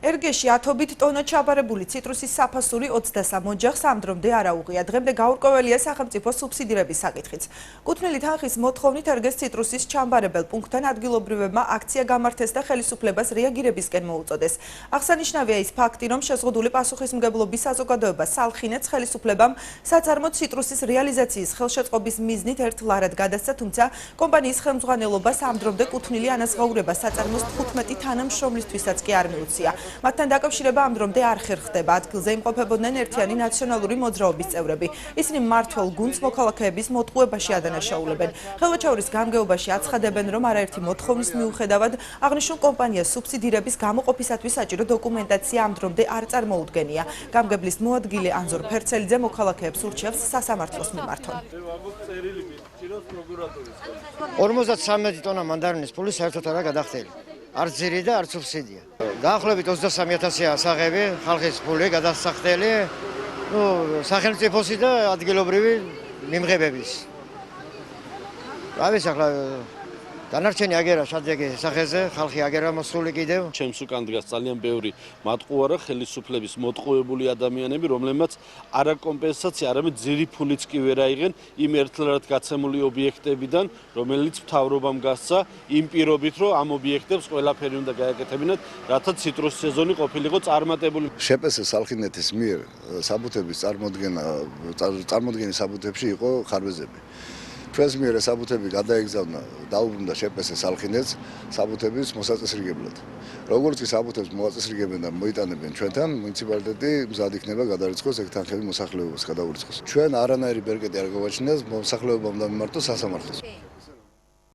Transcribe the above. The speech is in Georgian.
ერგეში ათობით ტონა ჩაბარებული ციტრუსის საფასური 23 ოჯახს ამ დრომდე არ აუღია. დღემდე გაურკვეველია სახელმწიფო სუბსიდირების საკითხიც. კუთვნილი თანხის მოთხოვნით ერგეს ციტრუსის ჩამბარებელ პუნქტთან ადგილობრივებმა აქცია გამართეს და ხელისუფლებას რეაგირებისკენ მოუწოდეს. აღსანიშნავია ის ფაქტი, რომ შეზღუდული პასუხისმგებლობის საზოგადოება სალხინეთს ხელისუფლებამ საწარმო ციტრუსის რეალიზაციის ხელშეწყობის მიზნით ერთ ლარად გადასცა, თუმცა კომპანიის ხელმძღვანელობას ამ დრომდე კუთვნილი ანაზღაურება საწარმოს 15 თანამშრომლისთვისაც კი არ მიუწია. მათთან დაკავშირება ამ დრომდე არ ხერხდება. ადგილზე იმყოფებოდნენ ერთიანი ნაციონალური მოძრაობის წევრები. ისინი მმართველ გუნდს მოქალაქეების მოტყუებაში ადანაშაულებენ. ხელვაჩაურის გამგეობაში აცხადებენ, რომ არაერთი მოთხოვნის მიუხედავად აღნიშნულ კომპანიას სუბსიდირების გამოყოფისათვის საჭირო დოკუმენტაცია ამ დრომდე არ წარმოუდგენია. გამგებლის მოადგილე ანზორ ფერცელიძე მოქალაქეებს ურჩევს სასამართლოს მიმართონ. 53 ტონა მანდარინის ფული საერთოდ არა გადახდელი. არც ძირი და არც სუბსიდია. დაახლოებით 23,000-ია საღები, ხალხის ფული გადასახდელი, სახელმწიფოსი და ადგილობრივი მიმღებების. რავის ახლა დანარჩენი აგერა შედეგი სახეზე, ხალხი აგერა მოსული კიდევ. ჩემს უკან დგას ძალიან ბევრი მატყუარა ხელისუფლების მოტყუებული ადამიანები, რომლებმაც არა კომპენსაცია, არამედ ძირი ფულიც კი ვერ აიღენ იმ ერთლარად გაცემული ობიექტებიდან, რომელიც მთავრობამ გასცა იმ პირობით, რომ ამ ობიექტებს ყველაფერი უნდა გააკეთებინათ, რათა ციტრუსის სეზონი ყოფილიყო წარმატებული. შეპეს სალხინეთის მიერ საბუთების წარმოდგენის საბუთებში იყო ხარვეზები. ჩვენს მიერ საბუთები გადაეგზავნა დაუბრუნდა შეპესე სალხინეთს საბუთების მოსაწესრიგებლად. როგორც კი საბუთებს მოაწესრიგებენ და მოიტანებენ ჩვენთან, მუნიციპალიტეტი მზად იქნება გადარიცხოს ეგ თანხები მოსახლეობას გადაურიცხოს. ჩვენ არანაირი ბერკეტი არ გვაჩნიათ, მოსახლეობამ და მიმართოს სასამართლოს.